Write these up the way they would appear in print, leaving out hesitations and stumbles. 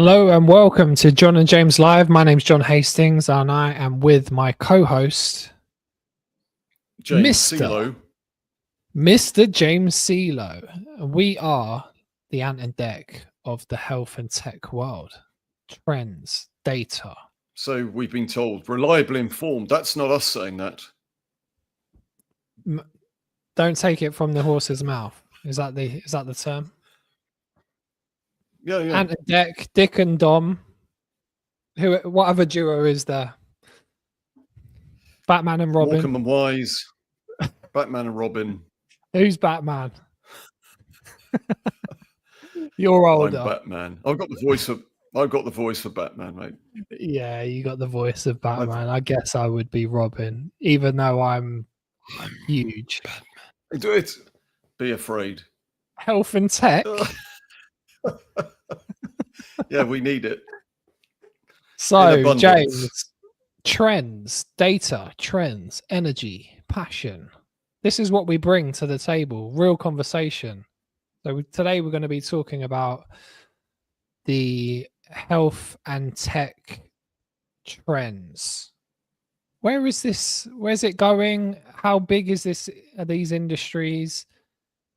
Hello and welcome to John and James Live. My name's John Hastings and I am with my co-host, James CeeLo. Mr. James CeeLo. We are the ant and deck of the health and tech world. Trends, data. So we've been told, reliably informed. That's not us saying that. Don't take it from the horse's mouth. Is that the term? Yeah. Ant and deck, Dick and Dom. What other duo is there? Batman and Robin. Morecambe and Wise. Batman and Robin. Who's Batman? You're older. I'm Batman. I've got the voice for Batman, mate. Yeah, you got the voice of Batman. I guess I would be Robin, even though I'm huge. Do it. Be afraid. Health and tech. Yeah, we need it. So, James, trends, data, trends, energy, passion. This is what we bring to the table, real conversation. So today we're going to be talking about the health and tech trends. Where's it going? How big are these industries?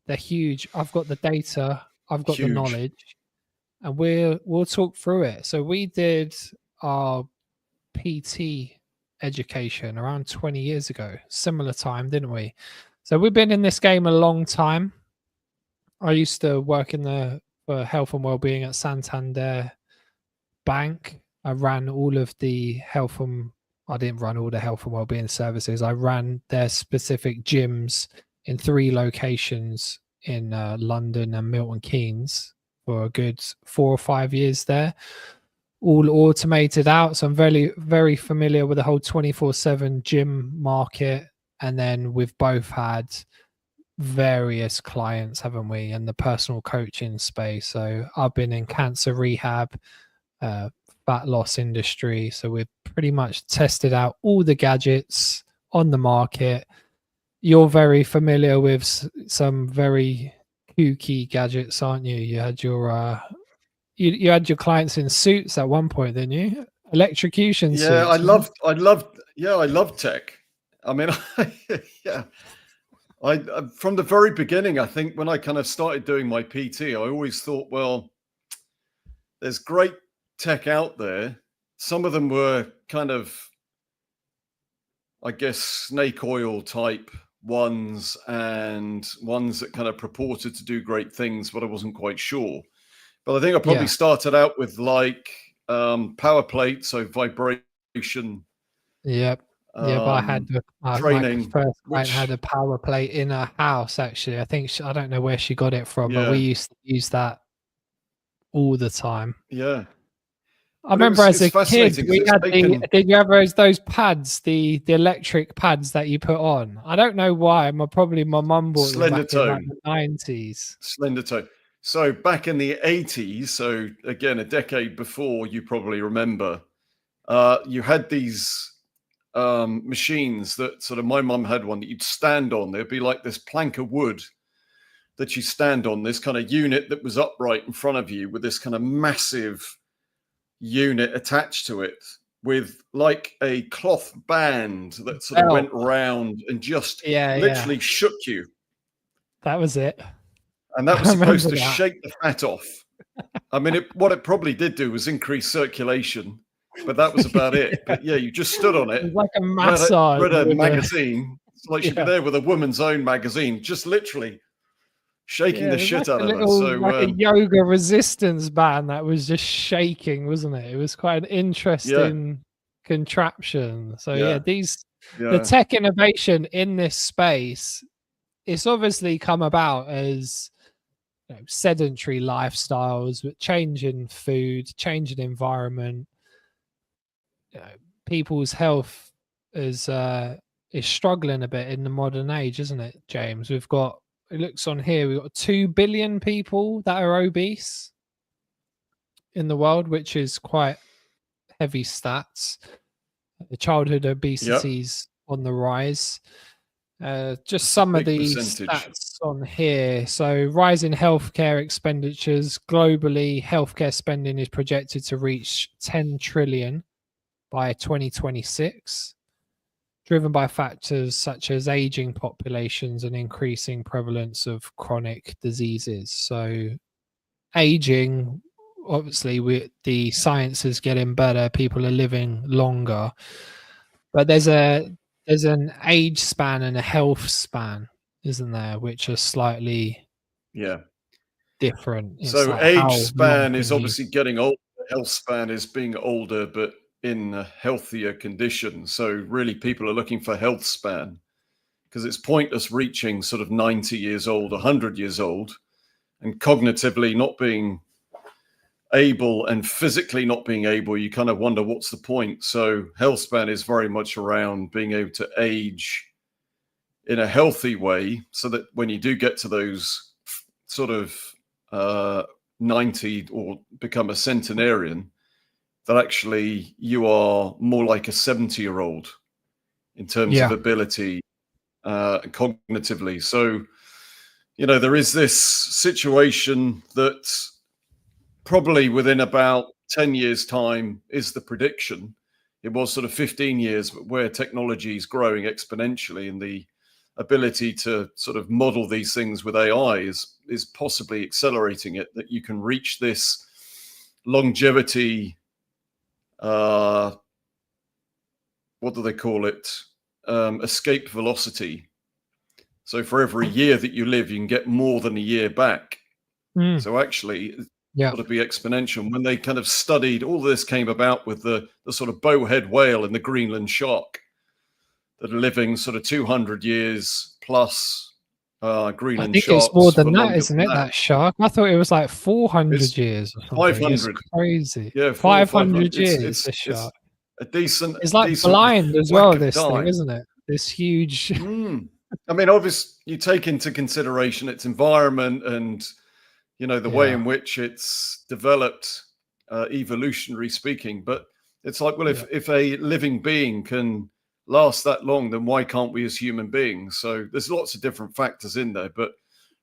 They're huge. I've got the data, I've got the knowledge, and we'll talk through it. So we did our PT education around 20 years ago, similar time, didn't we? So we've been in this game a long time. I used to work for health and wellbeing at Santander Bank. I ran all of the I didn't run all the health and wellbeing services. I ran their specific gyms in 3 locations in London and Milton Keynes for a good 4 or 5 years there, all automated out. So I'm very, very familiar with the whole 24/7 gym market. And then we've both had various clients, haven't we, in the personal coaching space. So I've been in cancer rehab, fat loss industry. So we've pretty much tested out all the gadgets on the market. You're very familiar with some very kooky gadgets, aren't you? You had your you had your clients in suits at one point, didn't you? Electrocution suits. I love tech. I mean, I from the very beginning, I think when I kind of started doing my PT, I always thought, well, there's great tech out there. Some of them were kind of, I guess, snake oil type ones and ones that kind of purported to do great things, but I wasn't quite sure. But I think I probably started out with like power plate, so vibration. Yep. Yeah, but I had training. My first client had a power plate in her house. Actually, I don't know where she got it from, but we used to use that all the time. Yeah, I remember as a kid, we had did you ever use those pads, the electric pads that you put on? I don't know why. Probably my mum bought them back in like the 90s. Slender toe. So back in the 80s, so again, a decade before, you probably remember, you had these machines that sort of, my mum had one that you'd stand on. There'd be like this plank of wood that you stand on, this kind of unit that was upright in front of you with this kind of massive unit attached to it with like a cloth band that sort of went round and just literally shook you. That was it. And that was supposed to shake the fat off. I mean, what it probably did do was increase circulation, but that was about it. But yeah, you just stood on it. It was like a massage. Read a magazine. It's like she'd be there with a woman's own magazine, just literally shaking the shit out of her. So like a yoga resistance band that was just shaking, wasn't it? It was quite an interesting contraption. So the tech innovation in this space, it's obviously come about as sedentary lifestyles, change in food, change in environment. People's health is struggling a bit in the modern age, isn't it, James? It looks on here, we've got 2 billion people that are obese in the world, which is quite heavy stats. The childhood obesity's on the rise. Just some of the percentage. stats on here. So, rising healthcare expenditures globally, healthcare spending is projected to reach 10 trillion by 2026, driven by factors such as aging populations and increasing prevalence of chronic diseases. So, aging, obviously, the science is getting better. People are living longer, but there's an age span and a health span, isn't there, which are slightly different. It's So like age how long span is can you... obviously getting older. Health span is being older, but in a healthier condition. So really, people are looking for health span, because it's pointless reaching sort of 90 years old, 100 years old, and cognitively not being able and physically not being able. You kind of wonder what's the point. So health span is very much around being able to age in a healthy way, so that when you do get to those sort of 90 or become a centenarian, that actually you are more like a 70-year-old in terms of ability cognitively. So, there is this situation that probably within about 10 years' time is the prediction. It was sort of 15 years, but where technology is growing exponentially and the ability to sort of model these things with AI is possibly accelerating it, that you can reach this longevity, what do they call it? Escape velocity. So for every year that you live, you can get more than a year back. So actually, it's got to be exponential. When they kind of studied, all this came about with the sort of bowhead whale and the Greenland shark that are living sort of 200 years plus. Greenland I think sharks it's more than for that, isn't it? That shark. I thought it was like 400 years or something. 500. It's crazy. Yeah, 500 years. This shark. It's a decent. It's like decent blind as whack well. of This time. thing, isn't it? This huge. I mean, obviously, you take into consideration its environment and the way in which it's developed, evolutionary speaking. But it's like, well, if a living being can last that long, then why can't we as human beings? So there's lots of different factors in there, but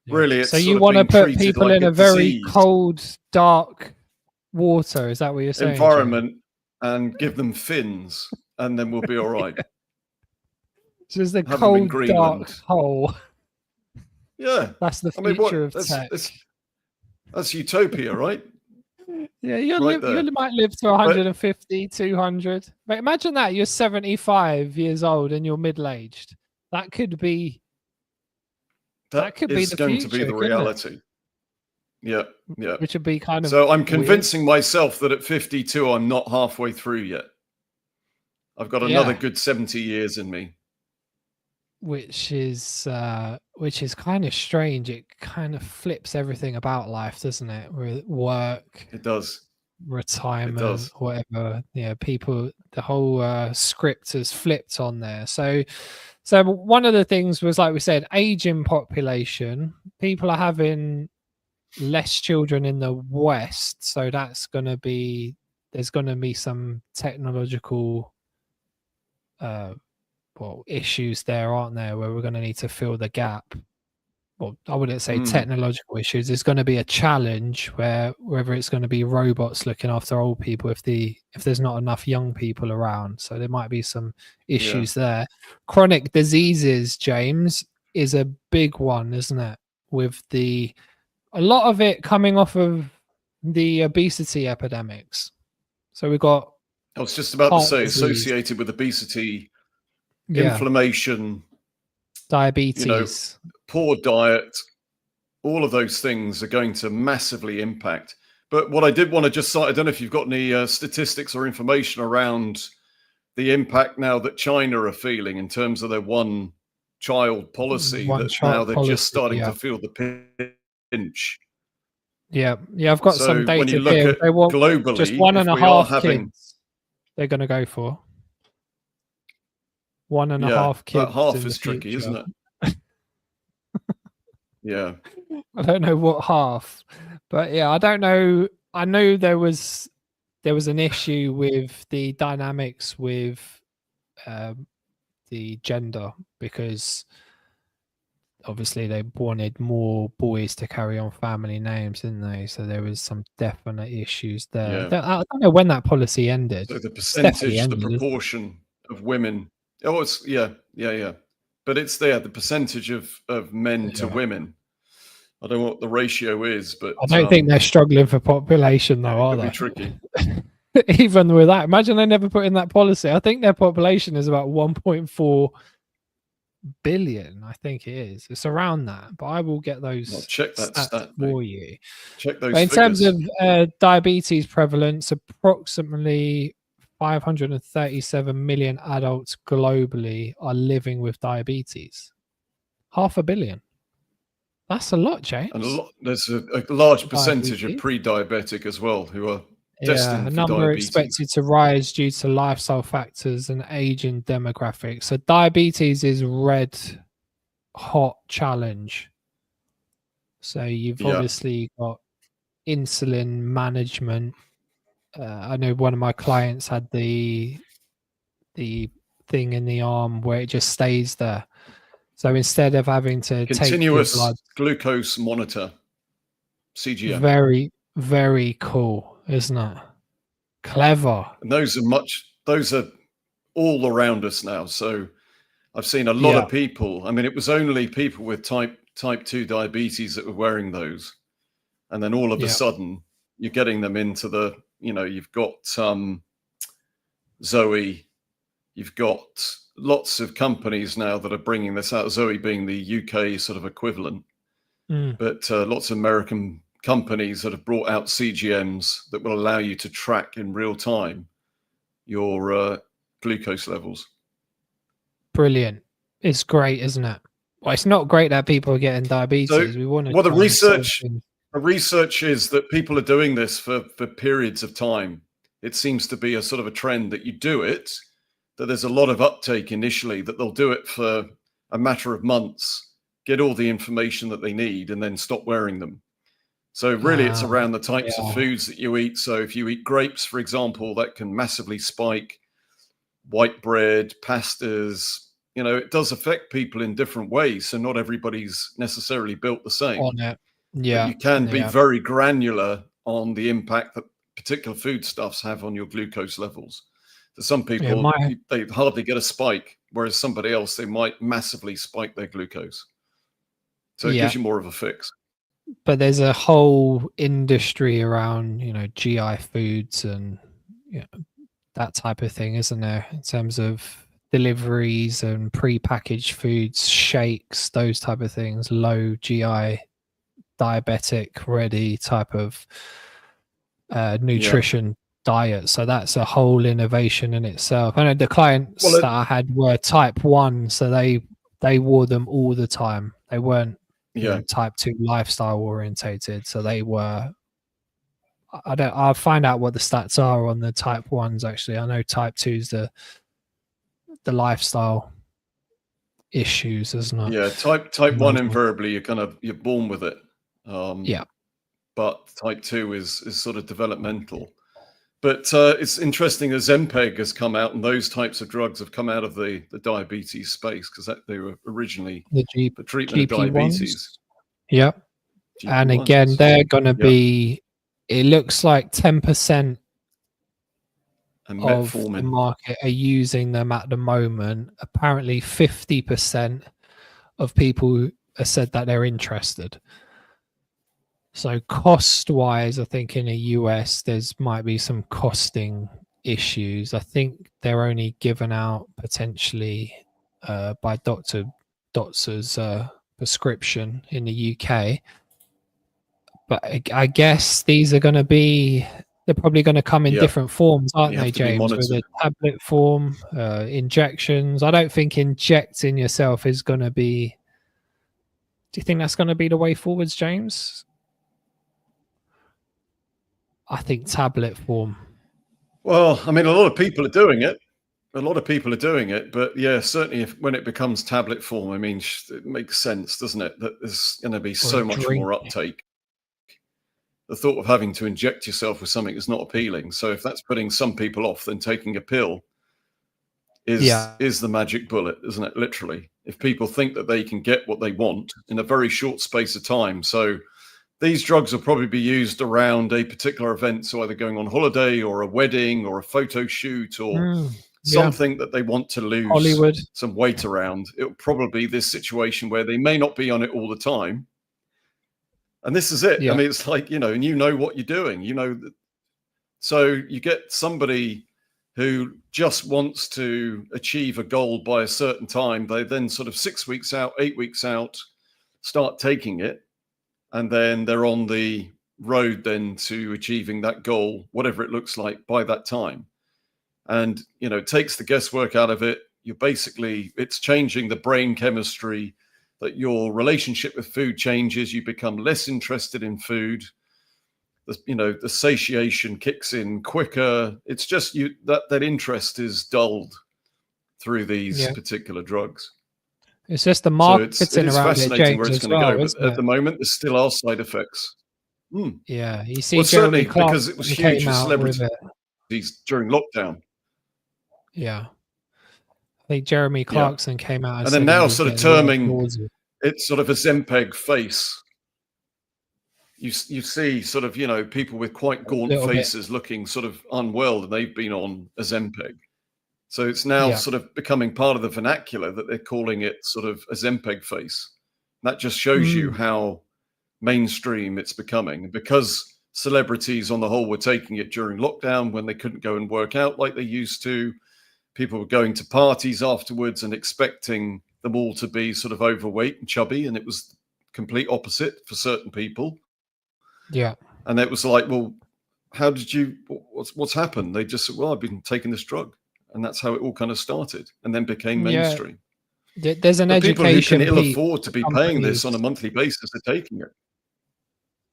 really, it's so you want to put people like in a very cold, dark water? Is that what you're saying? Environment, and give them fins, and then we'll be all right. Just a cold, dark hole. Yeah, that's the future of tech. That's utopia, right? Yeah, you might live to 150, 200. But imagine that you're 75 years old and you're middle-aged. That could be. That could be the going future, to be the reality. Yeah. Which would be kind of. So I'm convincing myself that at 52, I'm not halfway through yet. I've got another good 70 years in me. Which is kind of strange. It kind of flips everything about life, doesn't it? Work. It does. Retirement, it does. Whatever. Yeah, people. The whole script has flipped on there. So one of the things was, like we said, aging population. People are having less children in the West, so there's going to be some technological issues there, aren't there, where we're going to need to fill the gap. Well, I wouldn't say technological issues. There's going to be a challenge whether it's going to be robots looking after old people if there's not enough young people around. So there might be some issues there. Chronic diseases, James, is a big one, isn't it? With a lot of it coming off of the obesity epidemics. So we've got. I was just about to say, associated with obesity, inflammation, diabetes, poor diet, all of those things are going to massively impact. But what I did want to just cite, I don't know if you've got any statistics or information around the impact now that China are feeling in terms of their one-child policy, now they're just starting to feel the pinch. Yeah, I've got some data when you look here. at They want globally, just 1.5 kids. They're going to go for 1.5 kids. That half is tricky, isn't it? Yeah. I don't know what half, but I don't know. I know there was an issue with the dynamics with the gender, because obviously they wanted more boys to carry on family names, didn't they? So there was some definite issues there. Yeah. I don't know when that policy ended. So the It's definitely percentage, the ended, isn't it? proportion of women. Oh, it's yeah. But it's there, the percentage of men to Yeah. women. I don't know what the ratio is, but I don't think they're struggling for population though, it are could be they? tricky. Even with that, imagine they never put in that policy. I think their population is about 1.4 billion. I think it is. It's around that, but I will get those I'll check that stats stat, for mate. you. Check those But in figures. terms of diabetes prevalence, approximately 537 million adults globally are living with diabetes. 500 million. That's a lot, James. And there's a large percentage Diabetes. of pre-diabetic as well who are Yeah, destined a for number diabetes. expected to rise due to lifestyle factors and aging demographics. So diabetes is red hot challenge. So you've obviously got insulin management. I know one of my clients had the thing in the arm where it just stays there. So instead of having to Continuous take your blood, glucose monitor, CGM. very, very cool, isn't it? Clever. And those are all around us now. So I've seen a lot of people. I mean, it was only people with type 2 diabetes that were wearing those. And then all of a sudden you're getting them into the, you've got Zoe, you've got lots of companies now that are bringing this out, Zoe being the UK sort of equivalent, but lots of American companies that have brought out CGMs that will allow you to track in real time your glucose levels. Brilliant. It's great, isn't it? Well, it's not great that people are getting diabetes. So, we want to. Well, the research is that people are doing this for periods of time. It seems to be a sort of a trend that you do it, that there's a lot of uptake initially, that they'll do it for a matter of months, get all the information that they need, and then stop wearing them. So really, it's around the types of foods that you eat. So if you eat grapes, for example, that can massively spike. White bread, pastas, it does affect people in different ways. So not everybody's necessarily built the same. On it. Yeah. But you can be very granular on the impact that particular foodstuffs have on your glucose levels. For some people, they hardly get a spike, whereas somebody else, they might massively spike their glucose. So it gives you more of a fix. But there's a whole industry around, GI foods and that type of thing, isn't there? In terms of deliveries and pre-packaged foods, shakes, those type of things, low GI, diabetic ready type of nutrition diet. So that's a whole innovation in itself. I know the clients that I had were type 1, so they wore them all the time. They weren't type 2 lifestyle orientated, so they were. I'll find out what the stats are on the type 1s. Actually, I know type 2's the lifestyle issues, isn't it? Yeah, type 1 invariably you're born with it. But type 2 is sort of developmental. But it's interesting that Zempeg has come out, and those types of drugs have come out of the diabetes space, because they were originally for treatment of diabetes. Yeah. And again, they're going to be, it looks like 10% of the market are using them at the moment. Apparently 50% of people have said that they're interested. So cost-wise, I think in the US, might be some costing issues. I think they're only given out potentially by doctor's prescription in the UK. But I guess these are going to be, they're probably going to come in different forms, aren't they, James? With a tablet form, injections. I don't think injecting yourself is going to be, do you think that's going to be the way forwards, James? I think tablet form. Well, I mean, a lot of people are doing it. But yeah, certainly when it becomes tablet form, I mean, it makes sense, doesn't it? That there's going to be so much more uptake. The thought of having to inject yourself with something is not appealing. So if that's putting some people off, then taking a pill is the magic bullet, isn't it? Literally, if people think that they can get what they want in a very short space of time. So these drugs will probably be used around a particular event, so either going on holiday or a wedding or a photo shoot or something that they want to lose Hollywood, some weight around. It'll probably be this situation where they may not be on it all the time. And this is it. I mean, it's like, and you know what you're doing, so you get somebody who just wants to achieve a goal by a certain time. They then sort of 6 weeks out, 8 weeks out, start taking it. And then they're on the road then to achieving that goal, whatever it looks like by that time. And, it takes the guesswork out of it. It's changing the brain chemistry, that your relationship with food changes. You become less interested in food. The satiation kicks in quicker. It's just that interest is dulled through these particular drugs. It's just the marketing it is around fascinating it where it's going to go. But at the moment, there still are side effects. Yeah, you see, certainly because it was huge for celebrities during lockdown. Yeah, I think Jeremy Clarkson came out and then now sort of terming it sort of a Zempeg face. You see sort of, people with quite gaunt faces looking sort of unwell, and they've been on a Zempeg. So it's now sort of becoming part of the vernacular that they're calling it sort of a Zempeg face. That just shows you how mainstream it's becoming. Because celebrities on the whole were taking it during lockdown when they couldn't go and work out like they used to. People were going to parties afterwards and expecting them all to be sort of overweight and chubby, and it was complete opposite for certain people. Yeah. And it was like, well, how did you, what's happened? They just said, well, I've been taking this drug. And that's how it all kind of started and then became mainstream. There's an education. People who can ill afford to be paying this on a monthly basis are taking it.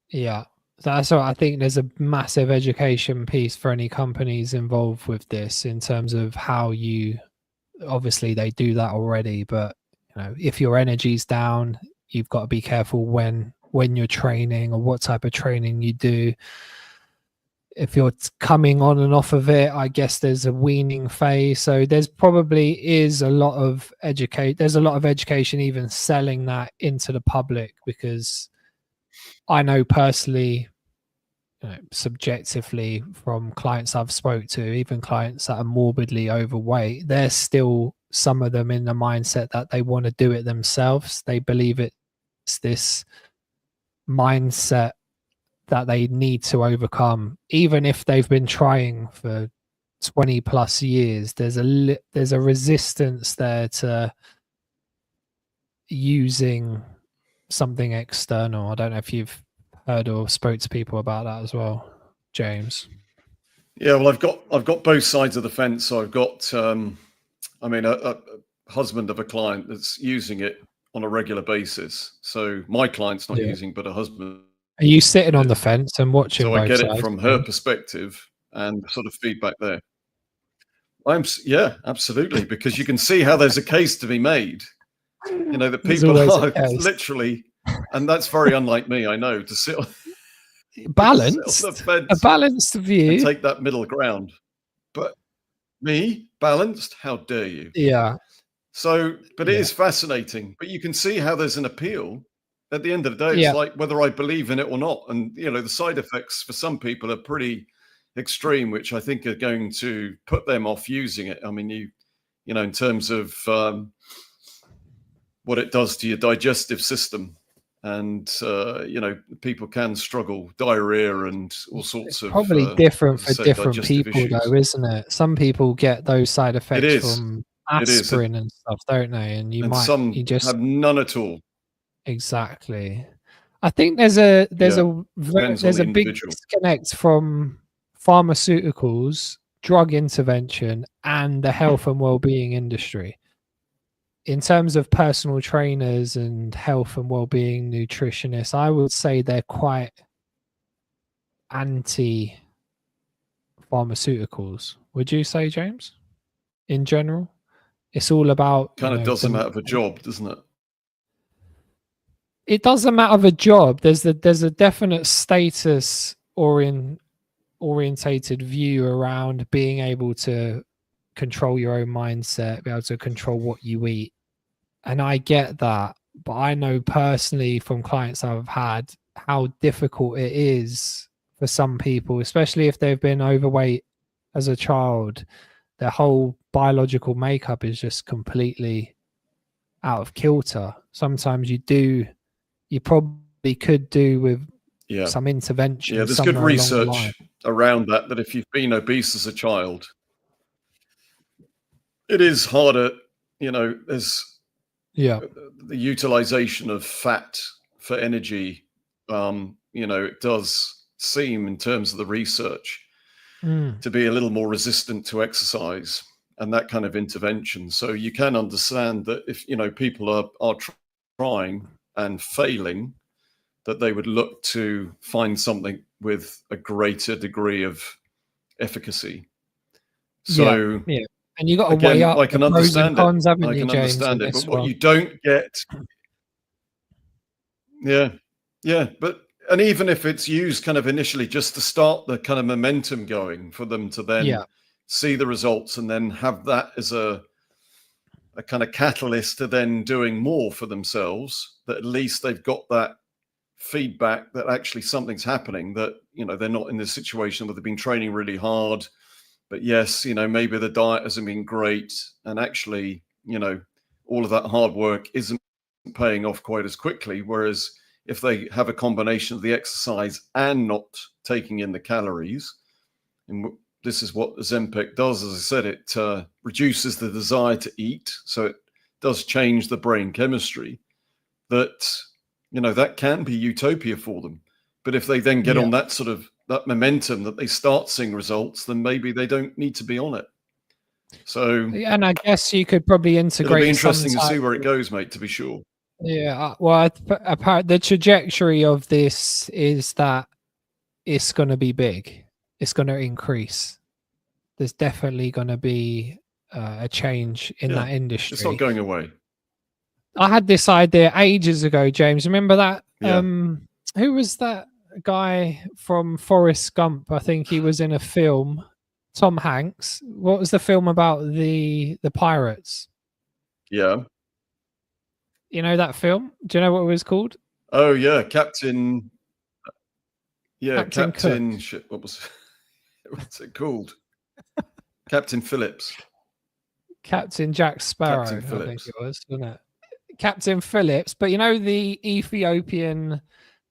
Yeah. That's what I think. There's a massive education piece for any companies involved with this in terms of how obviously they do that already, but if your energy's down, you've got to be careful when you're training or what type of training you do. If you're coming on and off of it, I guess there's a weaning phase. So there's probably a lot of education even selling that into the public, because I know personally, subjectively from clients I've spoke to, even clients that are morbidly overweight, there's still some of them in the mindset that they want to do it themselves. They believe it's this mindset that they need to overcome, even if they've been trying for 20 plus years. There's a resistance there to using something external. I don't know if you've heard or spoke to people about that as well, James. Yeah, well, I've got both sides of the fence. So I've got, a husband of a client that's using it on a regular basis. So my client's not using, but a husband. Are you sitting on the fence and watching? So I get it from her perspective and sort of feedback there. Absolutely, because you can see how there's a case to be made. The people are literally, and that's very unlike me, I know, to sit on balanced, a balanced view, and take that middle ground. But me, balanced? How dare you? Yeah. So, but it is fascinating. But you can see how there's an appeal. At the end of the day, it's like whether I believe in it or not. And, the side effects for some people are pretty extreme, which I think are going to put them off using it. I mean, in terms of what it does to your digestive system. And, people can struggle, diarrhea and all sorts of... Probably different for different people, though, isn't it? Some people get those side effects from aspirin and stuff, don't they? And some have none at all. Exactly. I think there's a big disconnect from pharmaceuticals, drug intervention, and the health and well-being industry. In terms of personal trainers and health and well-being nutritionists, I would say they're quite anti-pharmaceuticals. Would you say, James? In general, it's all about kind of does them out of a job, doesn't it? It doesn't matter of a job. There's a definite status orientated view around being able to control your own mindset, be able to control what you eat. And I get that, but I know personally from clients I've had how difficult it is for some people, especially if they've been overweight as a child. Their whole biological makeup is just completely out of kilter. Sometimes you probably could do with some intervention. Yeah, there's good research around that if you've been obese as a child, it is harder, there's the utilization of fat for energy. It does seem, in terms of the research, to be a little more resistant to exercise and that kind of intervention. So you can understand that if, people are trying and failing, that they would look to find something with a greater degree of efficacy. So yeah. And you got to weigh up the pros and cons, haven't you, James? I can understand it, but what you don't get, and even if it's used kind of initially just to start the kind of momentum going for them to then see the results and then have that as a kind of catalyst to then doing more for themselves, that at least they've got that feedback that actually something's happening, that, they're not in this situation where they've been training really hard, but yes, maybe the diet hasn't been great. And actually, all of that hard work isn't paying off quite as quickly. Whereas if they have a combination of the exercise and not taking in the calories, and this is what Ozempic does, as I said, it reduces the desire to eat. So it does change the brain chemistry, that, that can be utopia for them. But if they then get on that sort of that momentum, that they start seeing results, then maybe they don't need to be on it. So, and I guess you could probably integrate. It'll be interesting to see where it goes, mate, to be sure. Yeah, well, the trajectory of this is that it's going to be big. It's going to increase. There's definitely going to be a change in that industry. It's not going away. I had this idea ages ago, James. Remember that? Who was that guy from Forrest Gump? I think he was in a film. Tom Hanks. What was the film about the pirates? Yeah. You know that film? Do you know what it was called? Oh yeah, Captain. Yeah, Captain. Shit, what's it called? Captain Phillips. Captain Jack Sparrow. Captain Phillips. I think it was, wasn't it? Captain Phillips. But the Ethiopian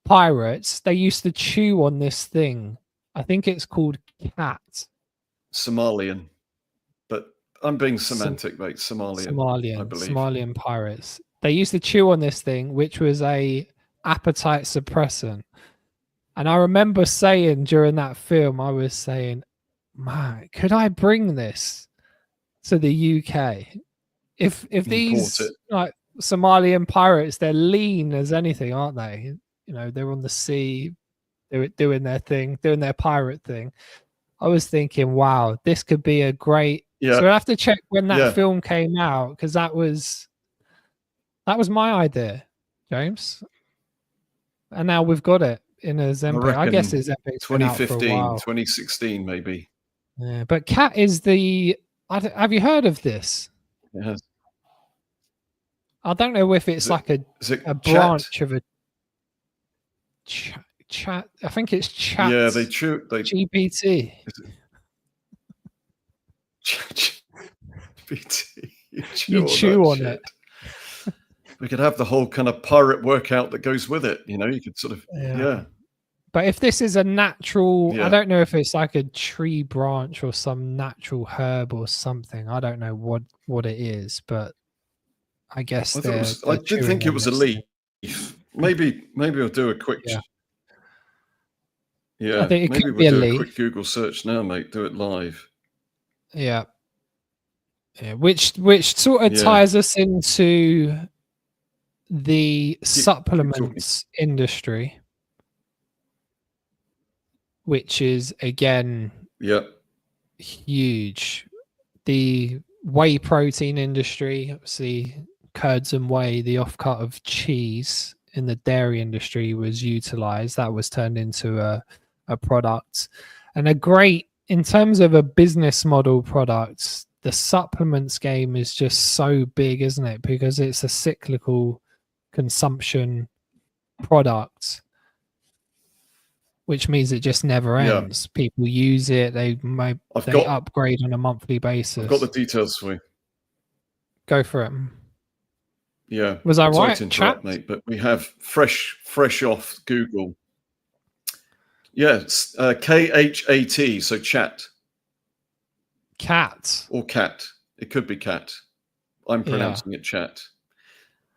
pirates, they used to chew on this thing. I think it's called cat. Somalian. But I'm being semantic, mate. Somalian, I believe. Somalian pirates. They used to chew on this thing, which was a appetite suppressant. And I remember saying during that film, I was saying, man, could I bring this to the UK? If these like Somalian pirates, they're lean as anything, aren't they? They're on the sea, they're doing their thing, doing their pirate thing. I was thinking, wow, this could be a great. So we'll have to check when that film came out, because that was my idea, James. And now we've got it in a Ozempic. I guess it's Ozempic's 2015, 2016, maybe. Yeah, but cat is the. Have you heard of this? Yes. I don't know if it's like a branch of a chat. I think it's chat. Yeah, they chew. GPT. GPT. You chew on it. We could have the whole kind of pirate workout that goes with it. You could sort of, But if this is a natural, I don't know if it's like a tree branch or some natural herb or something. I don't know what it is, but I guess I did think it was a leaf. Maybe I'll do a quick. I think maybe we'll do a quick Google search now, mate. Do it live. Yeah. Which sort of ties us into the supplements industry, which is again huge. The whey protein industry, obviously curds and whey, the offcut of cheese in the dairy industry was utilized. That was turned into a product, and a great, in terms of a business model product, the supplements game is just so big, isn't it? Because it's a cyclical consumption product, which means it just never ends. People use it, they upgrade on a monthly basis. I've got the details for you. Go for it. Yeah. Was I right, to interrupt, mate, but we have fresh off Google. Yes, KHAT, so chat. Cat. Or cat. It could be cat. I'm pronouncing it chat.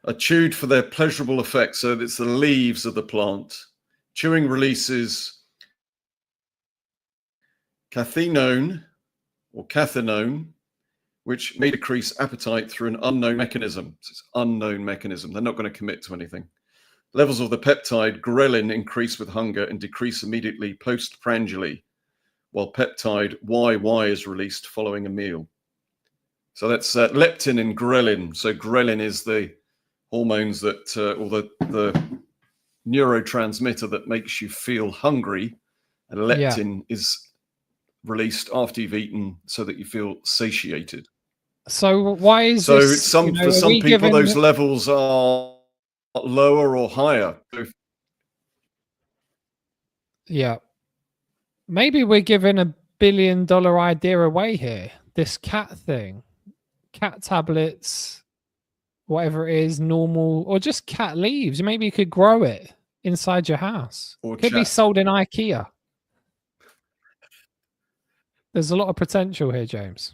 Are chewed for their pleasurable effects. So it's the leaves of the plant. Chewing releases cathinone or cathinone, which may decrease appetite through an unknown mechanism. It's an unknown mechanism. They're not going to commit to anything. Levels of the peptide ghrelin increase with hunger and decrease immediately postprandially, while peptide YY is released following a meal. So that's leptin and ghrelin. So ghrelin is the hormones that, or the neurotransmitter that makes you feel hungry, and leptin is released after you've eaten so that you feel satiated. So why is this? For some people, those levels are lower or higher. Yeah. Maybe we're giving $1 billion idea away here. This cat thing, cat tablets, whatever it is, normal, or just cat leaves. Maybe you could grow it inside your house. Or could be sold in IKEA. There's a lot of potential here, James.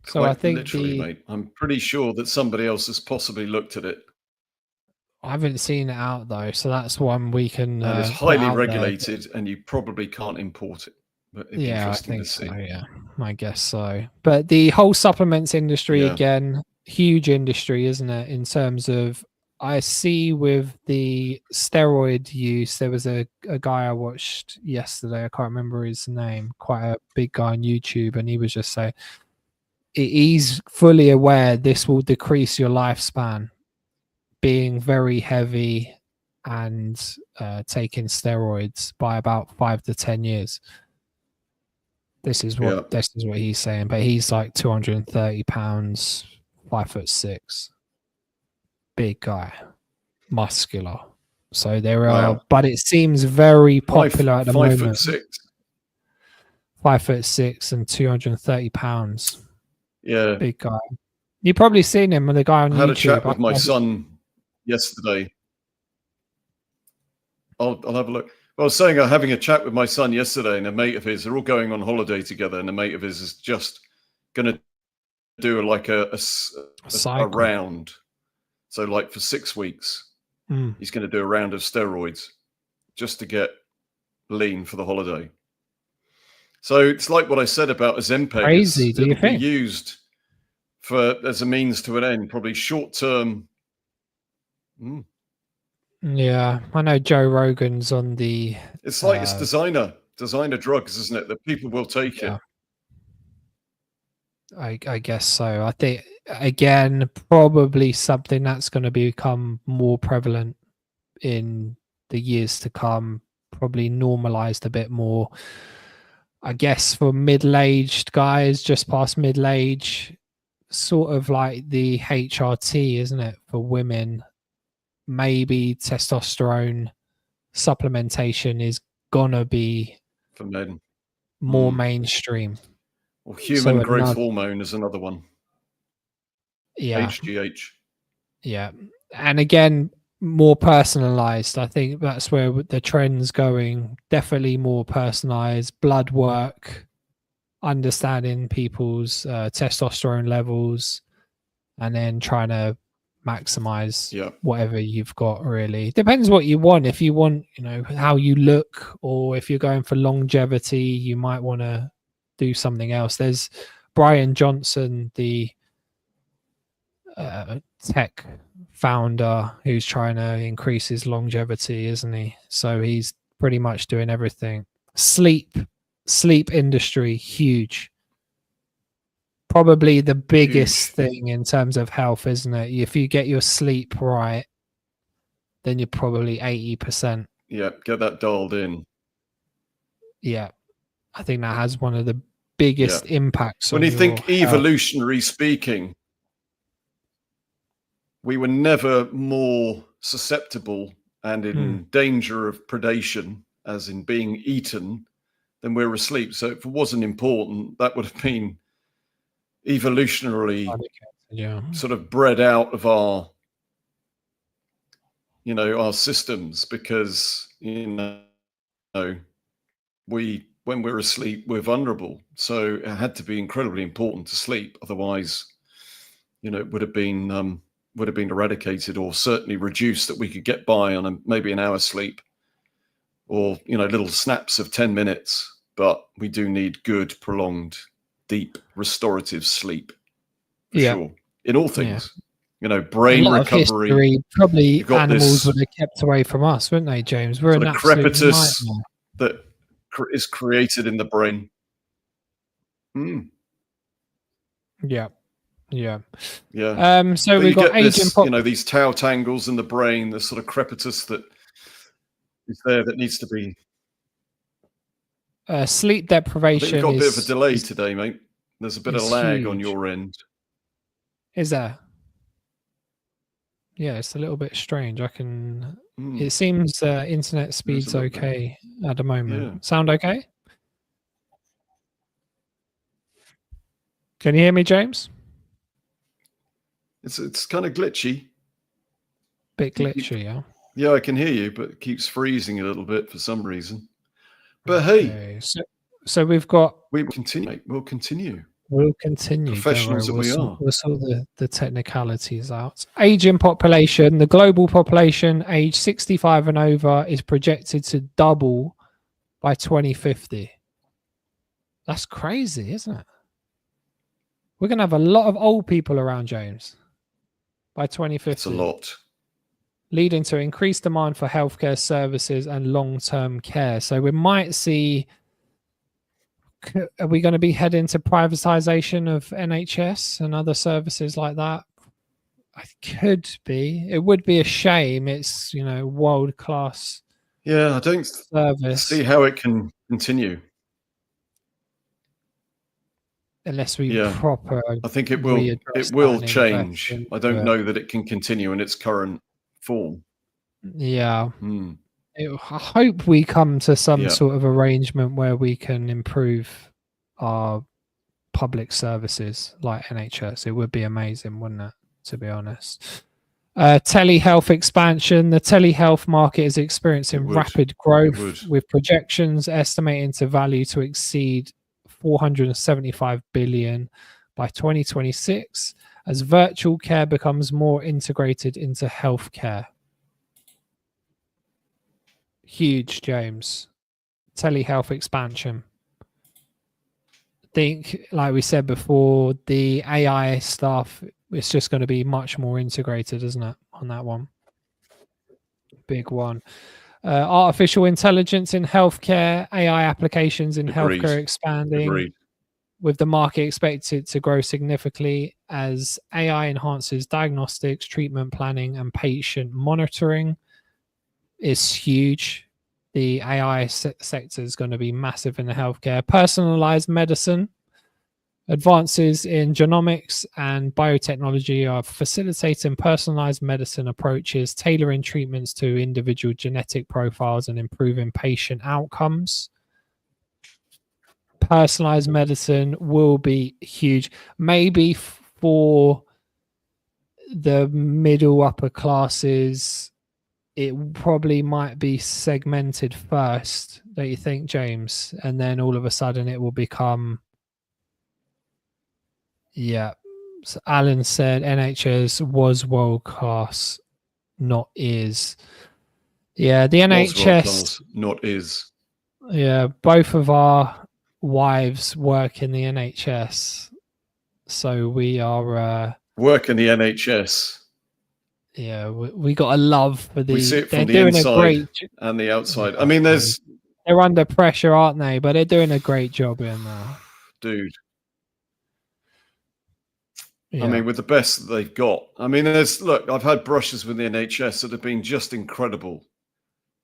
So I think literally, mate, I'm pretty sure that somebody else has possibly looked at it. I haven't seen it out though, so that's one we can. And it's highly regulated, and you probably can't import it. But it'd be interesting to see. So, yeah, I guess so. But the whole supplements industry, again, huge industry, isn't it? In terms of, I see with the steroid use, there was a guy I watched yesterday. I can't remember his name. Quite a big guy on YouTube, and he was just saying he's fully aware this will decrease your lifespan. Being very heavy and taking steroids by about 5 to 10 years. This is what he's saying. But he's like 230 pounds, 5'6", big guy, muscular. So there are, but it seems very popular at the moment. 5'6" and 230 pounds. Yeah, big guy. You've probably seen him with the guy on YouTube. I had a chat with my son yesterday. I'll have a look. Well, I was saying I'm having a chat with my son yesterday, and a mate of his, they're all going on holiday together, and a mate of his is just going to do like a round. So like for 6 weeks, he's going to do a round of steroids just to get lean for the holiday. So it's like what I said about Ozempic. Crazy, do you think? Be used as a means to an end, probably short term. Yeah, I know Joe Rogan's on the. It's like it's designer drugs, isn't it? That people will take it. I guess so. I think again, probably something that's going to become more prevalent in the years to come. Probably normalized a bit more. I guess for middle-aged guys, just past middle-age, sort of like the HRT, isn't it? For women, maybe testosterone supplementation is gonna be for men more mainstream. Or human growth hormone is another one. Yeah. HGH. Yeah. And again, more personalized. I think that's where the trend's going. Definitely more personalized, blood work, understanding people's testosterone levels, and then trying to maximize whatever you've got. Really depends what you want. If you want, how you look, or if you're going for longevity, you might want to do something else. There's Brian Johnson, the tech founder, who's trying to increase his longevity, isn't he? So he's pretty much doing everything. Sleep industry, huge. Probably the biggest thing in terms of health, isn't it? If you get your sleep right, then you're probably 80%. Yeah, get that dialed in. Yeah. I think that has one of the biggest impacts when on you think your health. evolutionary speaking, we were never more susceptible and in danger of predation, as in being eaten, than we're asleep. So if it wasn't important, that would have been evolutionarily sort of bred out of our, our systems, because, when we're asleep, we're vulnerable. So it had to be incredibly important to sleep. Otherwise, it would have been eradicated, or certainly reduced, that we could get by on maybe an hour's sleep, or, little snaps of 10 minutes. But we do need good, prolonged, deep, restorative sleep, for sure, in all things. Brain recovery. History, probably animals would have kept away from us, wouldn't they, James? We're an absolute crepitus that is created in the brain. Yeah. So we've got aging these tau tangles in the brain, the sort of crepitus that is there that needs to be. Sleep deprivation. I think we've got a bit of a delay today, mate. There's a bit of lag huge on your end. Is there? Yeah, it's a little bit strange. It seems internet speed's okay at the moment. Sound okay? Can you hear me, James? It's kind of glitchy. Bit glitchy, yeah. Yeah, I can hear you, but it keeps freezing a little bit for some reason. But hey, so we've got. We'll continue. We'll continue. Professionals that we are. We'll sort the technicalities out. Aging population. The global population aged 65 and over is projected to double by 2050. That's crazy, isn't it? We're going to have a lot of old people around, James, by 2050. It's a lot. Leading to increased demand for healthcare services and long-term care. So we might see, are we going to be heading to privatization of NHS and other services like that? I could be. It would be a shame. It's, world-class. Yeah, I don't see how it can continue. Unless we proper. I think it will change. I don't know that it can continue in its current form. Yeah. I hope we come to some sort of arrangement where we can improve our public services like NHS. It would be amazing, wouldn't it, to be honest? Telehealth expansion. The telehealth market is experiencing rapid growth, with projections estimating to value to exceed 475 billion by 2026 as virtual care becomes more integrated into healthcare. Huge, James. Telehealth expansion. I think, like we said before, the AI stuff, it's just going to be much more integrated, isn't it, on that one? Big one. Artificial intelligence in healthcare, AI applications in healthcare expanding, with the market expected to grow significantly as AI enhances diagnostics, treatment planning, and patient monitoring. Is huge. The AI sector is going to be massive in the healthcare. Personalized medicine. Advances in genomics and biotechnology are facilitating personalized medicine approaches, tailoring treatments to individual genetic profiles and improving patient outcomes. Personalized medicine will be huge. Maybe for the middle upper classes, it probably might be segmented first, don't you think, James? And then all of a sudden it will become... Yeah. So Alan said NHS was world class, not is. Yeah, the NHS, not is. Yeah, both of our wives work in the NHS, so we are work in the NHS. Yeah, we got a love for the. We see it from the inside and the outside. I mean, they're under pressure, aren't they? But they're doing a great job in there, dude. Yeah. I mean, with the best that they've got. I mean, look, I've had brushes with the NHS that have been just incredible.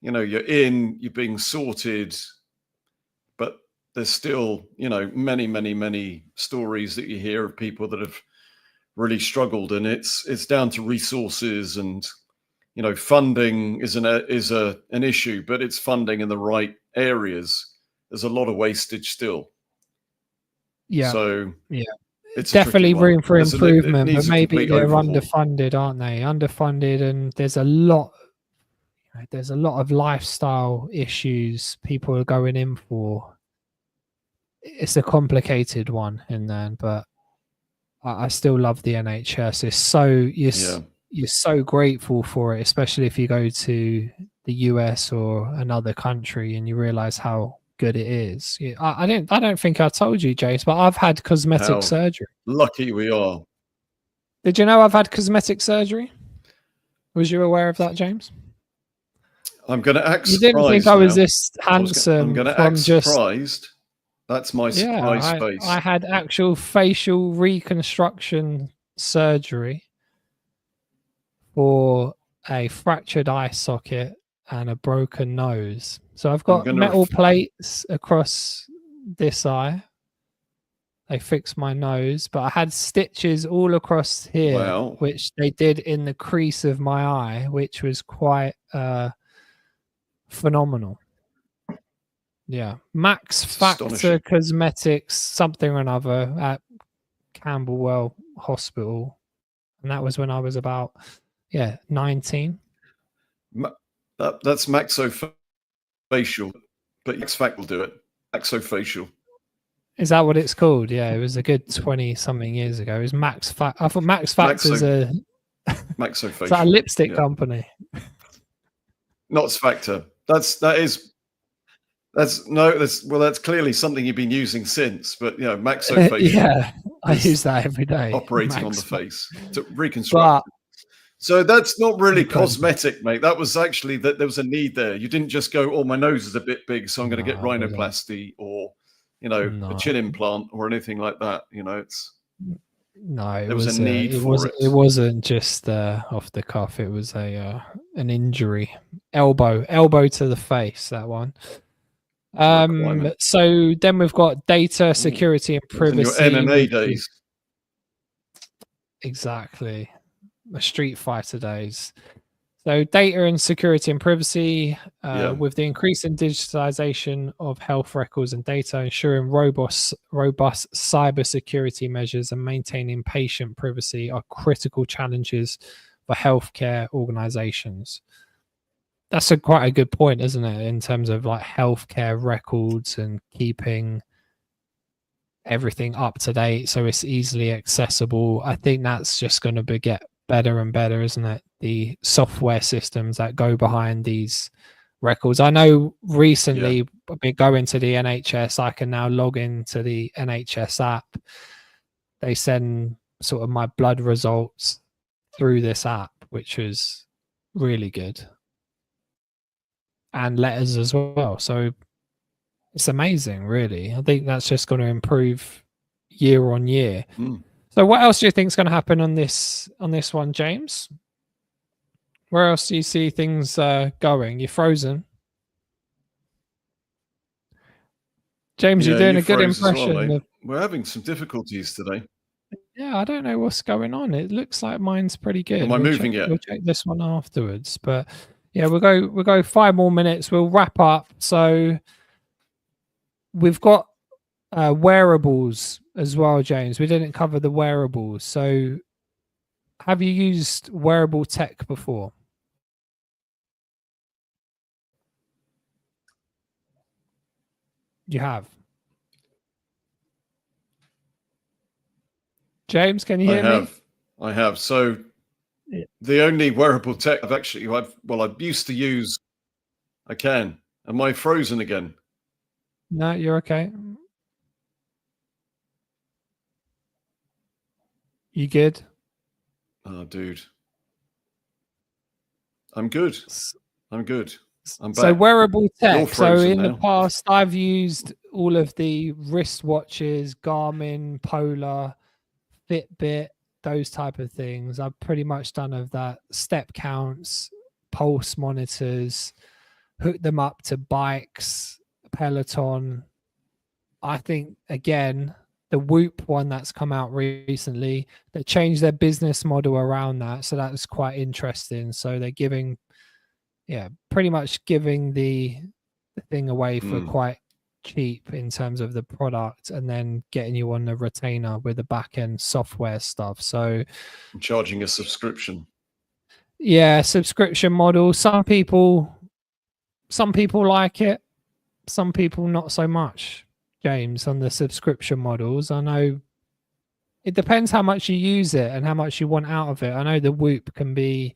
You're being sorted, but there's still, many, many, many stories that you hear of people that have really struggled, and it's down to resources, and funding is an issue, but it's funding in the right areas. There's a lot of wastage still. Yeah. So yeah, it's definitely room for improvement, but maybe they're overhaul. underfunded, aren't they? Underfunded, and there's a lot of lifestyle issues people are going in for. It's a complicated one in there, but I still love the NHS. It's so you're so grateful for it, especially if you go to the US or another country and you realize how good it is. I don't think I told you, Jace, but I've had cosmetic surgery. Lucky we are. Did you know I've had cosmetic surgery? Was you aware of that, James? I'm going to act surprised. You didn't think I was this handsome? I'm going to act surprised. That's my surprise face. I had actual facial reconstruction surgery for a fractured eye socket and a broken nose. So I've got metal plates across this eye. They fixed my nose, but I had stitches all across here, which they did in the crease of my eye, which was quite phenomenal. Yeah. Max Factor Cosmetics, something or another at Camberwell Hospital. And that was when I was about, 19. That's maxofacial, but Max Fact will do it. Maxofacial. Is that what it's called? Yeah, it was a good 20-something years ago. It was Max Fact. I thought Max Fact is a maxofacial. Is that a lipstick company? Not Factor. That's clearly something you've been using since, but maxofacial. Yeah, I use that every day. Operating on the face to reconstruct. So that's not really cosmetic, mate. That was actually that there was a need there. You didn't just go, "Oh, my nose is a bit big, so I'm going to get rhinoplasty," or a chin implant or anything like that. It's there was a need for it. It wasn't just off the cuff. It was an injury, elbow to the face. That one. So then we've got data security and privacy. In your MMA days. Exactly. The Street Fighter days. So data and security and privacy, with the increase in digitalization of health records and data, ensuring robust cybersecurity measures and maintaining patient privacy are critical challenges for healthcare organizations. That's quite a good point, isn't it? In terms of like healthcare records and keeping everything up to date so it's easily accessible. I think that's just going to get better and better, isn't it? The software systems that go behind these records. I know recently, going to the NHS, I can now log into the NHS app. They send sort of my blood results through this app, which is really good. And letters as well. So it's amazing, really. I think that's just going to improve year on year. So what else do you think is going to happen on this one, James? Where else do you see things going? You're frozen. James, you're doing a good impression. We're having some difficulties today. Yeah, I don't know what's going on. It looks like mine's pretty good. Am I moving yet? We'll check this one afterwards. But yeah, we'll go 5 more minutes. We'll wrap up. So we've got wearables as well, James. We didn't cover the wearables. So have you used wearable tech before? You have. James, can you hear me? I have. So the only wearable tech I've used to use. I can. Am I frozen again? No, you're okay. You good? Oh, dude. I'm good. I'm back. So wearable tech. So in the past, I've used all of the wristwatches, Garmin, Polar, Fitbit, those type of things. I've pretty much done of that. Step counts, pulse monitors, hooked them up to bikes, Peloton, I think, again, the Whoop one that's come out recently, that changed their business model around that. So that was quite interesting. So they're giving, pretty much giving the thing away for quite cheap in terms of the product, and then getting you on the retainer with the back end software stuff. So charging a subscription. Yeah, subscription model. Some people like it, some people not so much, James, on the subscription models. I know it depends how much you use it and how much you want out of it. I know the Whoop can be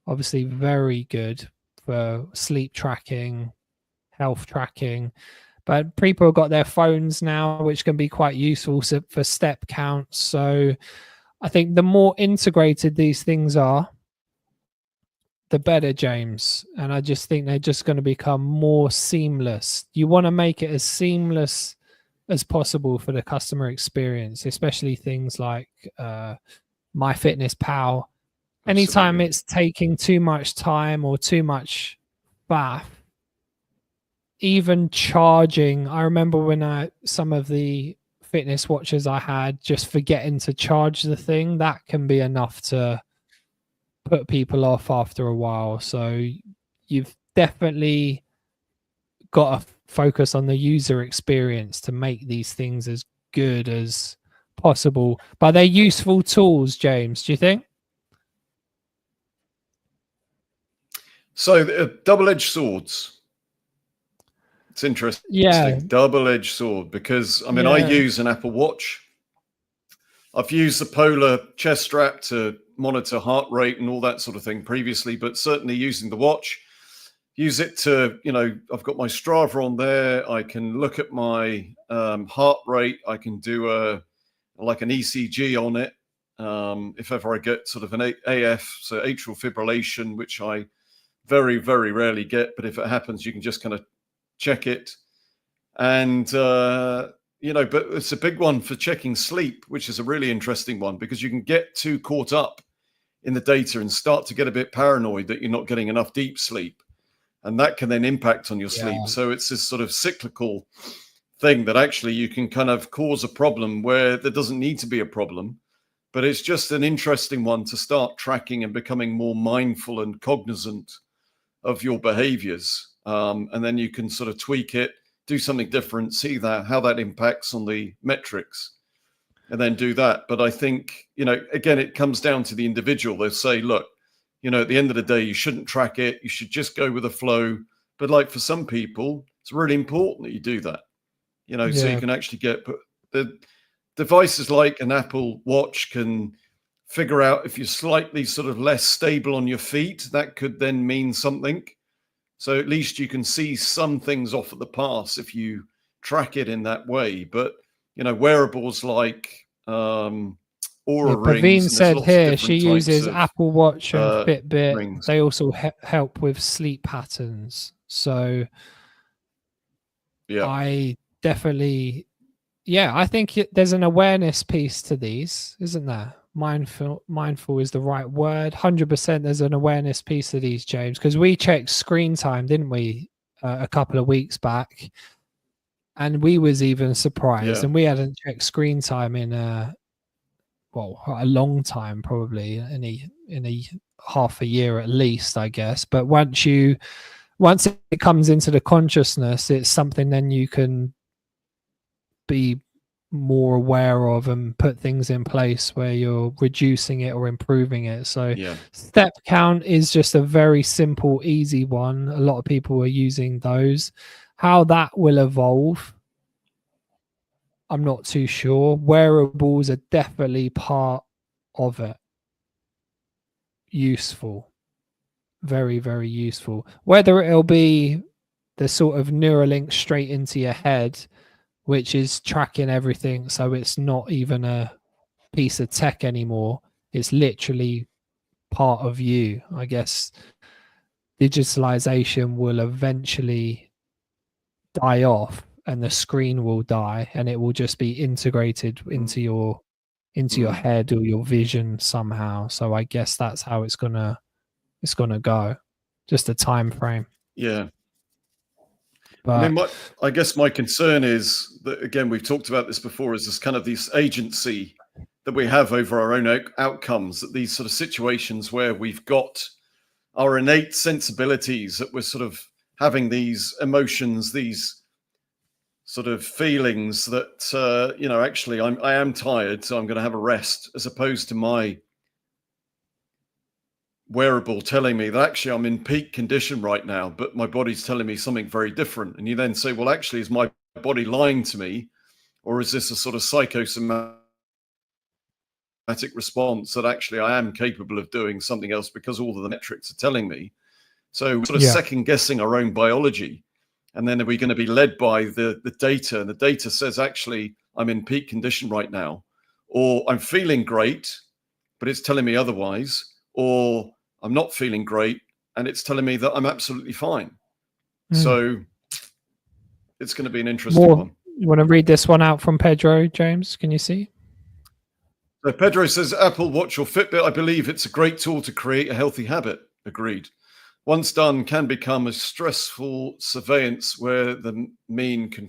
obviously very good for sleep tracking, health tracking, but people have got their phones now, which can be quite useful for step counts. So I think the more integrated these things are, the better, James. And I just think they're just going to become more seamless. You want to make it as seamless as possible for the customer experience, especially things like MyFitnessPal. Anytime Absolutely. it's taking too much time or too much faff, even charging. I remember when some of the fitness watches I had, just forgetting to charge the thing, that can be enough to put people off after a while. So you've definitely got to focus on the user experience to make these things as good as possible. But they're useful tools, James, do you think? So double-edged swords. It's interesting. Yeah. Double-edged sword, because I mean, I use an Apple Watch. I've used the Polar chest strap to monitor heart rate and all that sort of thing previously, but certainly using the watch, use it to, I've got my Strava on there. I can look at my heart rate. I can do like an ECG on it. If ever I get sort of an AF, so atrial fibrillation, which I very, very rarely get, but if it happens, you can just kind of check it. And, but it's a big one for checking sleep, which is a really interesting one, because you can get too caught up in the data and start to get a bit paranoid that you're not getting enough deep sleep. And that can then impact on your sleep. So it's this sort of cyclical thing that actually you can kind of cause a problem where there doesn't need to be a problem. But it's just an interesting one to start tracking and becoming more mindful and cognizant of your behaviors. And then you can sort of tweak it, do something different, see how that impacts on the metrics, and then do that. But I think, again, it comes down to the individual. They'll say, look, at the end of the day, you shouldn't track it. You should just go with the flow. But like for some people, it's really important that you do that, so you can actually but the devices like an Apple Watch can figure out if you're slightly sort of less stable on your feet, that could then mean something. So at least you can see some things off at the pass if you track it in that way. But, wearables like Aura Praveen rings. said here she uses Apple Watch and Fitbit. Rings. They also help with sleep patterns. So I definitely, I think there's an awareness piece to these, isn't there? Mindful is the right word. 100% there's an awareness piece to these, James, because we checked screen time, didn't we, a couple of weeks back, and we was even surprised, and we hadn't checked screen time in a long time, probably in a half a year at least, I guess. But once it comes into the consciousness, it's something then you can be more aware of and put things in place where you're reducing it or improving it. So step count is just a very simple, easy one. A lot of people are using those. How that will evolve, I'm not too sure. Wearables are definitely part of it. Useful. Very, very useful. Whether it'll be the sort of Neuralink straight into your head, which is tracking everything, so it's not even a piece of tech anymore. It's literally part of you. I guess digitalization will eventually die off and the screen will die, and it will just be integrated into your head or your vision somehow. So I guess that's how it's gonna go. Just a time frame. Yeah. But I guess my concern is that, again, we've talked about this before, is this kind of this agency that we have over our own outcomes, that these sort of situations where we've got our innate sensibilities, that we're sort of having these emotions, these sort of feelings that, actually I am tired, so I'm going to have a rest, as opposed to my wearable telling me that actually I'm in peak condition right now, but my body's telling me something very different. And you then say, well, actually, is my body lying to me, or is this a sort of psychosomatic response that actually I am capable of doing something else because all of the metrics are telling me? So sort of second guessing our own biology. And then are we going to be led by the data? And the data says, actually, I'm in peak condition right now, or I'm feeling great, but it's telling me otherwise, or I'm not feeling great and it's telling me that I'm absolutely fine. So it's going to be an interesting one. You want to read this one out from Pedro, James? Can you see? So Pedro says, Apple Watch or Fitbit, I believe it's a great tool to create a healthy habit. Agreed. Once done, can become a stressful surveillance where the mean can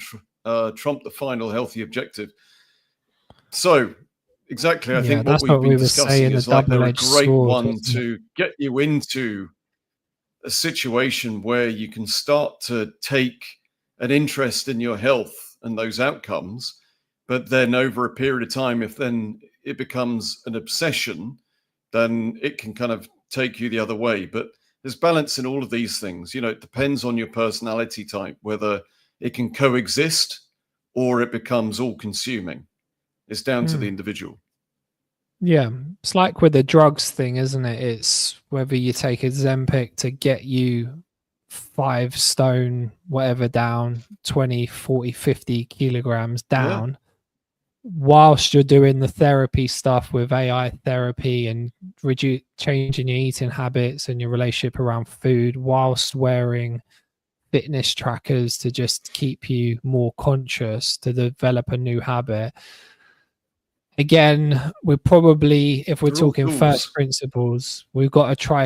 trump the final healthy objective. So exactly, I think what we've been discussing is like they're a great one to get you into a situation where you can start to take an interest in your health and those outcomes, but then over a period of time, if then it becomes an obsession, then it can kind of take you the other way. But there's balance in all of these things. It depends on your personality type, whether it can coexist or it becomes all consuming. It's down to the individual. Yeah, it's like with the drugs thing, isn't it? It's whether you take a Ozempic to get you 5 stone, whatever down, 20, 40, 50 kilograms down, whilst you're doing the therapy stuff with AI therapy and changing your eating habits and your relationship around food, whilst wearing fitness trackers to just keep you more conscious, to develop a new habit. Again, we're probably, if we're talking first principles, we've got to try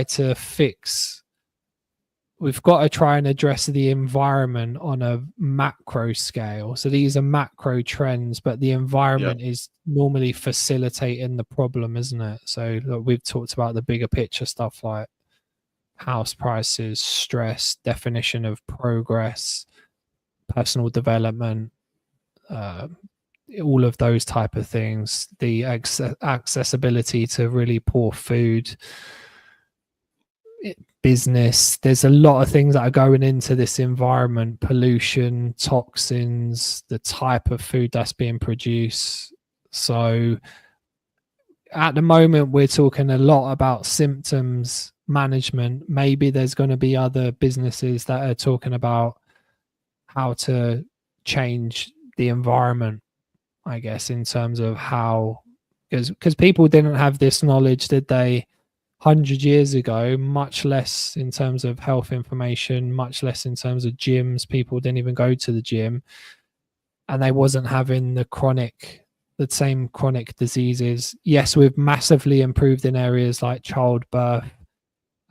and address the environment on a macro scale. So these are macro trends, but the environment is normally facilitating the problem, isn't it? So we've talked about the bigger picture stuff like house prices, stress, definition of progress, personal development, all of those type of things, the accessibility to really poor food, business. There's a lot of things that are going into this environment: pollution, toxins, the type of food that's being produced. So at the moment we're talking a lot about symptoms management. Maybe there's going to be other businesses that are talking about how to change the environment, I guess, in terms of how, because people didn't have this knowledge, did they, 100 years ago? Much less in terms of health information, much less in terms of gyms. People didn't even go to the gym, and they wasn't having the same chronic diseases. Yes, we've massively improved in areas like childbirth,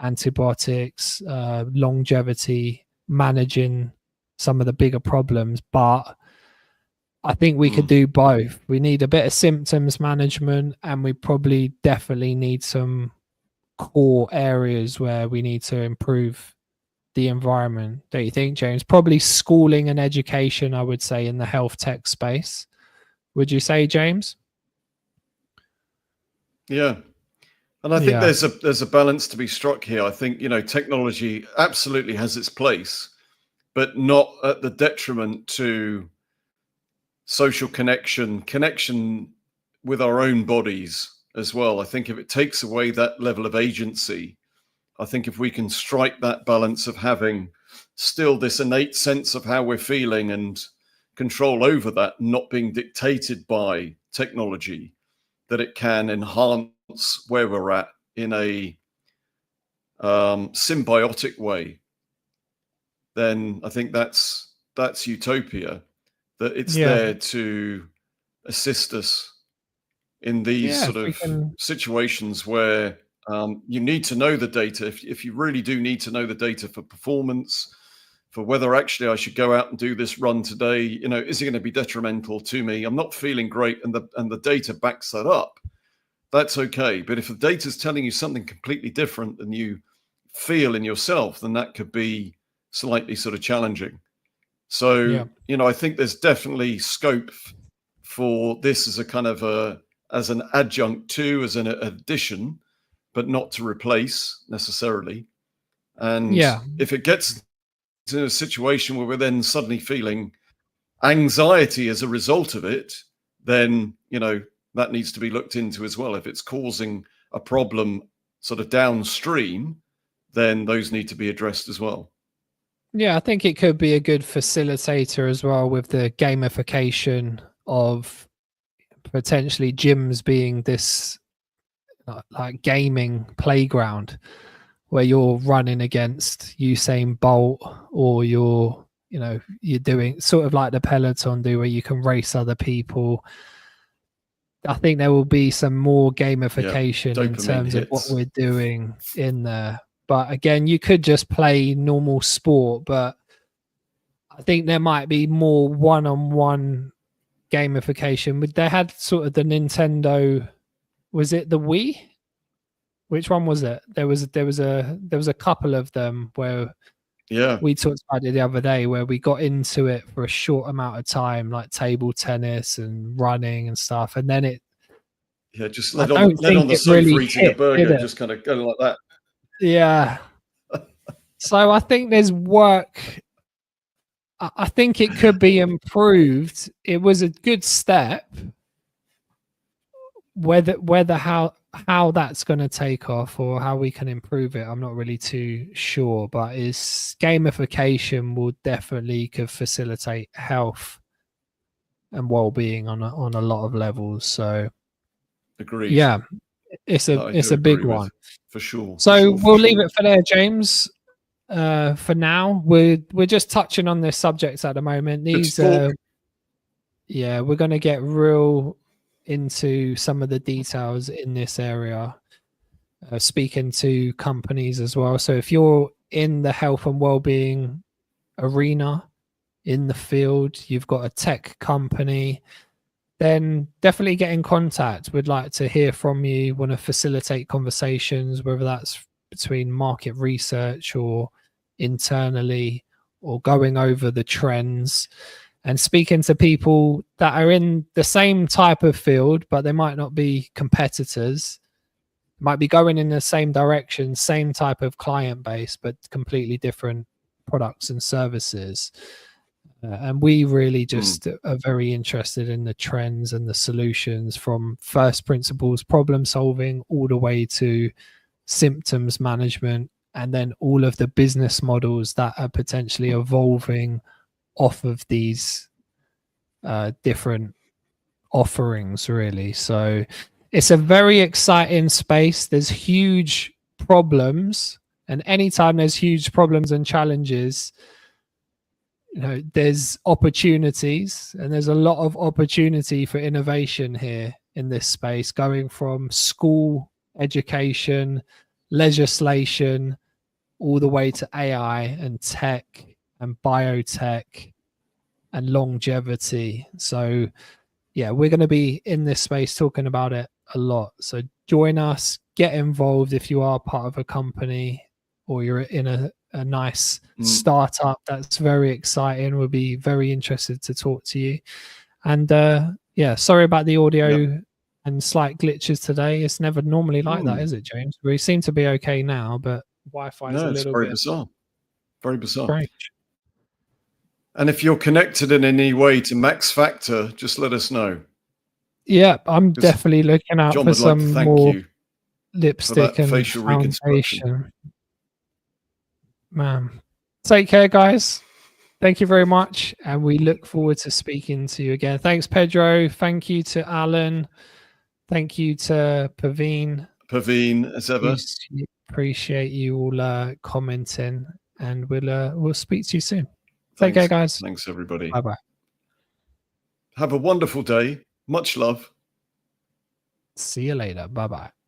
antibiotics, longevity, managing some of the bigger problems, but I think we could do both. We need a bit of symptoms management, and we probably definitely need some core areas where we need to improve the environment. Don't you think, James? Probably schooling and education, I would say, in the health tech space. Would you say, James? Yeah. And I think there's a balance to be struck here. I think, technology absolutely has its place, but not at the detriment to social connection with our own bodies as well. I think if it takes away that level of agency, I think if we can strike that balance of having still this innate sense of how we're feeling and control over that, not being dictated by technology, that it can enhance where we're at in a symbiotic way, then I think that's utopia. That it's there to assist us in these sort of situations where you need to know the data. If you really do need to know the data for performance, for whether actually I should go out and do this run today. You know, is it going to be detrimental to me? I'm not feeling great, and the data backs that up. That's okay. But if the data is telling you something completely different than you feel in yourself, then that could be slightly sort of challenging. So, you know, I think there's definitely scope for this as a kind of as an adjunct to, as an addition, but not to replace necessarily. And if it gets to a situation where we're then suddenly feeling anxiety as a result of it, then, you know, that needs to be looked into as well. If it's causing a problem sort of downstream, then those need to be addressed as well. Yeah, I think it could be a good facilitator as well with the gamification of potentially gyms being this like gaming playground where you're running against Usain Bolt, or you're doing sort of like the Peloton do, where you can race other people. I think there will be some more gamification in terms of what we're doing in there. But again, you could just play normal sport, but I think there might be more one-on-one gamification. They had sort of the Nintendo, was it the Wii? Which one was it? There was a couple of them where we talked about it the other day, where we got into it for a short amount of time, like table tennis and running and stuff, and then it just led on the sofa really eating a burger, just kind of going like that. Yeah. So I think there's work. I think it could be improved. It was a good step. Whether how that's going to take off or how we can improve it, I'm not really too sure. But gamification will definitely could facilitate health and well-being on a lot of levels. So, agreed. Yeah, it's a big one for sure. So we'll leave it for there, James. For now, we're just touching on this subject at the moment. We're going to get real into some of the details in this area, speaking to companies as well. So if you're in the health and well-being arena, in the field, you've got a tech company, then definitely get in contact. We'd like to hear from you, want to facilitate conversations, whether that's between market research or internally, or going over the trends and speaking to people that are in the same type of field, but they might not be competitors, might be going in the same direction, same type of client base, but completely different products and services. And we really just are very interested in the trends and the solutions, from first principles problem solving all the way to symptoms management, and then all of the business models that are potentially evolving off of these different offerings, really. So it's a very exciting space. There's huge problems, and anytime there's huge problems and challenges, there's opportunities, and there's a lot of opportunity for innovation here in this space, going from school education, legislation, all the way to AI and tech and biotech and longevity. So yeah, we're going to be in this space talking about it a lot. So join us, get involved if you are part of a company or you're in a nice startup that's very exciting. We'll be very interested to talk to you. And sorry about the audio and slight glitches today. It's never normally like that, is it, James? We seem to be okay now, but Wi-Fi is a little bit bizarre. Very bizarre. Strange. And if you're connected in any way to Max Factor, just let us know. Yeah, I'm definitely looking out for some more lipstick and facial reconstruction. Man, take care, guys. Thank you very much, and we look forward to speaking to you again. Thanks, Pedro. Thank you to Alan. Thank you to Paveen. As ever. Appreciate you all commenting, and we'll speak to you soon. Take care, guys. Thanks, everybody. Bye-bye. Have a wonderful day. Much love. See you later. Bye-bye.